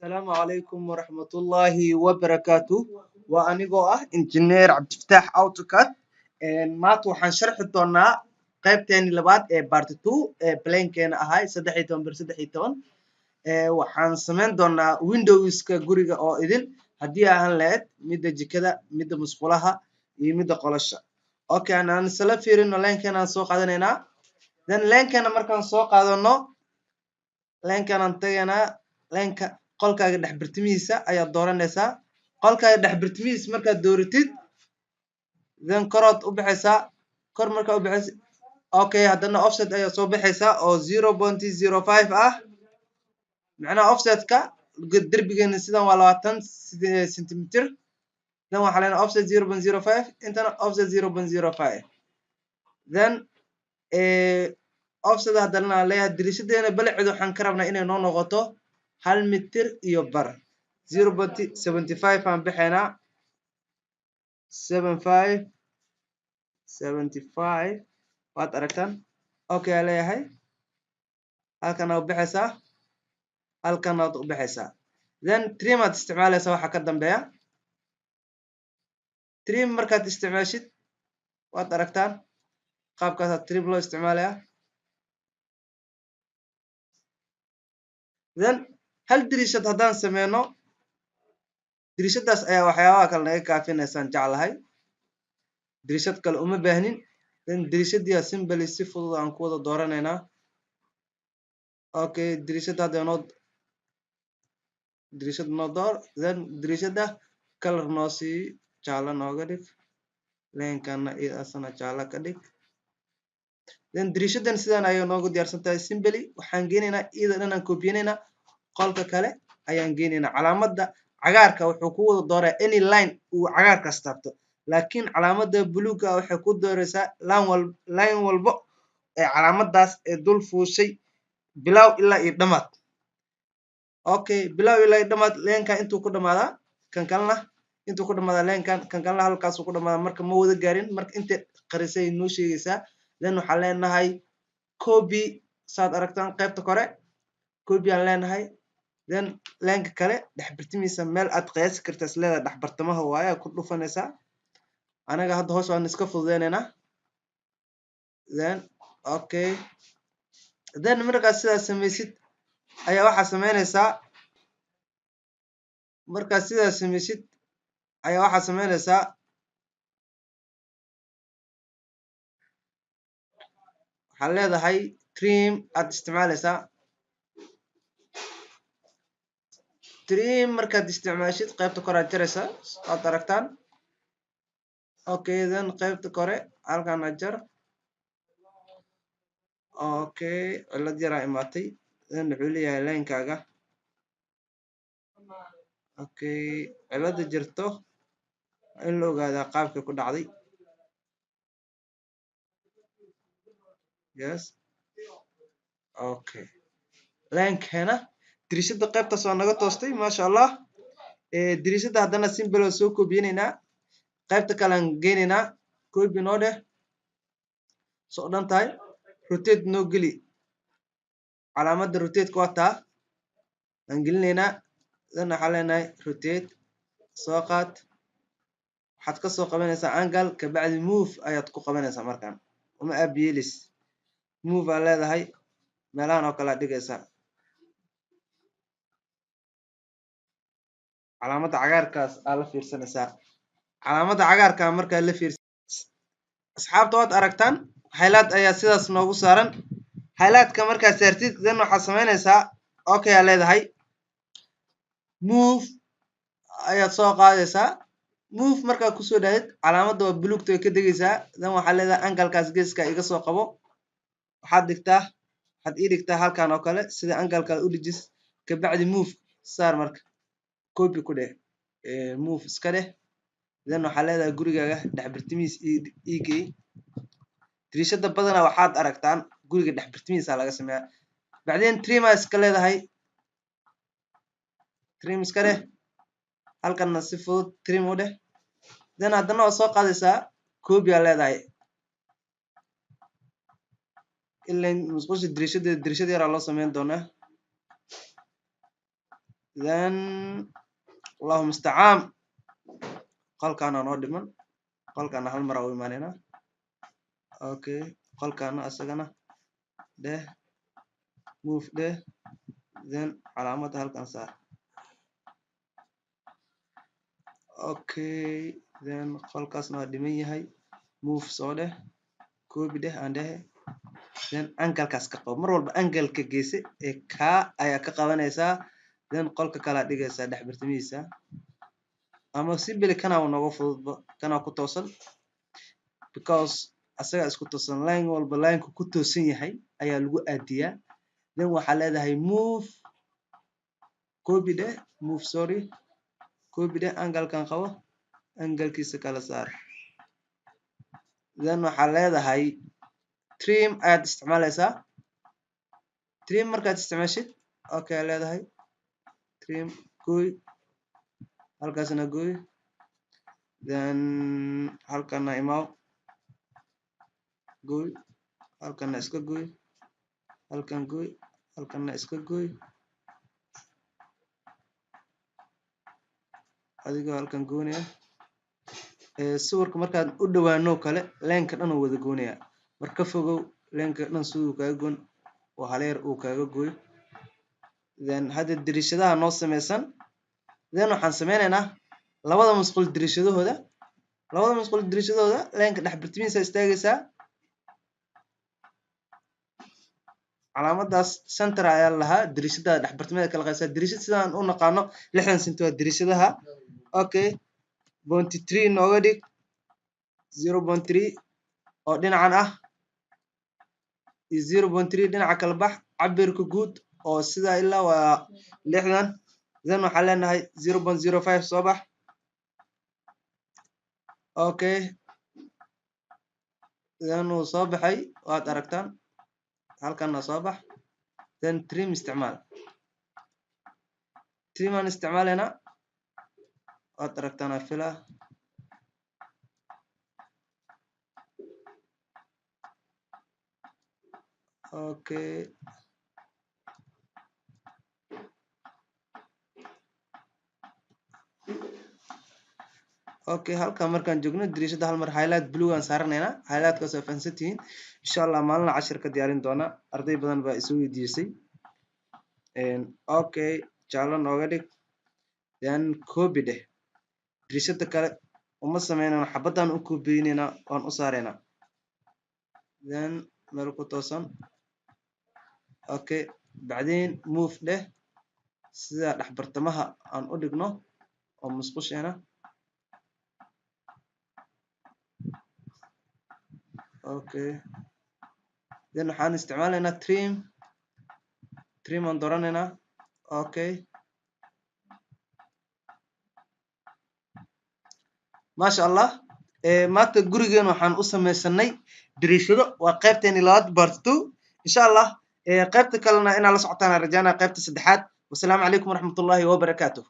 السلام عليكم ورحمة الله وبركاته وأنيقو إنجنير عبد الفتاح أوتوكاد maanta waxaan sharxi doonaa qaybteeni labaad ee part 2 ee plankeena ahay 13 waxaan samayn doonaa windowska guriga oo idin haddii ahaan lahayd midda jikada midda musqulaha iyo midda qolasha okay aan isla fiirino leenkeena aan soo qaadanaynaa then leenkeena markaan soo qaadano leenkaan aan tagaynaa leenka qolkaaga dhex bartimihiisa ayaad dooranaysaa qolkaaga dhex bartimihiisa markaad dooratid then korood u baxaysaa kor markaa u baxaysa okay haddana offset ayaa soo baxaysaa oo 0.05 ah macnaha offsetka derbigeena sidan waa 20 centimeter then waxaa leenahay offset 0.05 intana offset 0.05 then offset haddana leeyahay diriishadeena balaceedu waxaan ka rabnaa inay noo noqoto 1 mitir iyo bar 0.75 aan bixinaa 75 waad aragtaan okay aa leeyahay halkan aad u baxaysaa halkan aad u baxaysaa then trim aad isticmaalaysaa waxa ka dambeeya trim markaad isticmaashid waad aragtaan qaabkaas trim loo isticmaalayaa then hal diriishad haddaan sameyno diriishadaas ayaa waxyaabaha kale naga kaafinaysaan jeclahay diriishad kale uma baahnin then diriishadii simply si fudud aan ku wada dooranaynaa okay diriishada hadda diriishad noo door then diriishada color noo sii jaalo nooga dhig leenkana asana jaalo ka dhig then diriishadan sidan ayay noogu diyaarsan tahay simply waxaan geynaynaa iyada dhan aan koobiyanaynaa qolka kale ayaan geynaynaa calaamadda cagaarka wuxuu ku wada dooraa any line uu cagaarkaas taabto laakiin calaamadda buluuga waxay ku dooraysaa line walbo ee calaamadaas ee dul fuushay bilow ilaa iyo dhamaad okay bilow ilaa iyo dhamaad leenkan intuu ku dhamaadaa kan kalena intuu ku dhamaadaa leenkan kan kalena halkaasuu ku dhamaadaa marka ma wada gaarin marka inta qarisay noo sheegaysaa then waxaan leenahay copy saad aragtaan qaybta kore copy aan leenahay then leenka kale dhex bartimihiisa meel aad qiyaasi kartaa isleedahay dhex bartamaha waaye ku dhufanaysaa anaga hadda hoos waan iska fududeynaynaa then okay then markaad sidaas samaysid ayaa waxaa samaynaysaa markaad sidaas samaysid ayaa waxaa samaynaysaa waxaad leedahay trim aad isticmaalaysaa trim markaad isticmaashid qaybta kore aad jaraysaa aad aragtaan okay then qaybta kore halkan aad jar okay cilad yaraa imaatay then wuxuu leeyahay leenkaaga okay cilada jirto in la ogaadaa qaabka ku dhacday yes okay leenkeena diriishada qaybtaas waa naga toostay maasha allah diriishada haddana simple oo soo koobiyanaynaa qaybta kale aan geynaynaa copy noo dheh soo dhan tahay rotate noo geli calaamadda rotate waa taa aan gelinaynaa then waxaan leenahay rotate soo qaad waxaad ka soo qabanaysaa angle kabacdi move ayaad ku qabanaysaa markaan uma aabyeelis move aa leedahay meelahan oo kale aad dhigaysaa calaamadda cagaarkaas aa la fiirsanaysaa calaamadda cagaarka markaa la fiirsan asxaabta waad aragtaan highlight ayaa sidaas noogu saaran highlightka markaad saartid then waxaad samaynaysaa okay aa leedahay move ayaad soo qaadaysaa move markaad kusoo dhaadid calaamadda waa buluugta way ka degaysaa then waxaad leedahay angalkaas geeska iga soo qabo waxaad ii dhigtaa halkan oo kale sida angalka u dhijis kabacdi move saar marka copy ku dheh move iska dheh then waxaa leedahay gurigaaga dhex bartimihiis ii geey diriishada badanaa waxaad aragtaan guriga dhex bartimihiisa laga sameeyaa bacdeen trim aa iska leedahay trim iska dheh halkanna si fudud trim u dheh then haddana waa soo qaadaysaa copy aa leedahay ilaa musqusha diriishada yaraa loo sameyn doonaa then allahu mustacaan qolkaana noo dhiman qolkaana hal mar u imaanayna okay qolkaana asagana dheh move dheh then calaamadda halkan saar okay then qolkaasna waa dhiman yahay move soo dheh copy dheh aan dhehe then angalkaas ka qabo mar walba angalka geese ee kaa ayaa ka qabanaysaa then qolka kalaa dhigaysaa dhex bartamihiisa ama simply kana nooga fududba kana ku toosan because asaga isku toosan line walba lineka ku toosan yahay ayaa lagu aadiyaa then waxaa leedahay move copy dheh move sorry copy dheh angalkan qabo angalkiisa kala saar then waxaa leedahay trim ayaad isticmaalaysaa trim markaad isticmaashid okay leedahay trim gooy halkaasna gooy then halkana imaaw gooy halkana iska gooy halkan gooy halkana iska gooy adigoo halkan goonaya sawirka markaad u dhawaano kale leenka dhan uu wada goonaya marka fogow leenka dhan siduu kaaga goon oo haleer uu kaaga gooyo then hadda dirishadaha noo samaysan then waxaan sameynaynaa labada musqul dirishadahooda leenka dhex bartimihiisa istaagaysaa calaamadaas center ayaa lahaa dirishada dhex bartimiheeda kala qaysaa dirishad sidaan u naqaano 60 centi waa dirishadaha okay 0.3 nooga dhig 0.3 oo dhinacan ah iyo 0.3 dhinaca kala bax cabirka guud oo sidaa ilaa waa 60 then waxaan leenahay 0.05 soo bax okay then uu soo baxay waad aragtaan halkana soo bax then trim isticmaal trim aan isticmaalayna waad aragtaan fila okay okay halkan markaan joogno dirishada hal mar highlight blue aan saaranayna highlightkaas waa fahansantihiin insha allah maalin cashir ka diyaarin doona arday badan baa isu weydiisay okay jaalo nooga dhig then copy dheh dirishada kale uma sameynayno xabadaan u copyinayna waan u saarayna then meel ku toosan okay bacdeen move dheh sida dhex bartamaha aan u dhigno oo musqusheena okay then waxaan isticmaalaynaa trim aan dooranaynaa okay maasha allah maanta gurigeena waxaan u samaysanay dirishado waa qaybteeni labaad part 2 insha allah qaybta kalena inaa la socotaan rajaana qaybta saddexaad wasalaamu calaykum waraxmatullaahi wabarakaatuh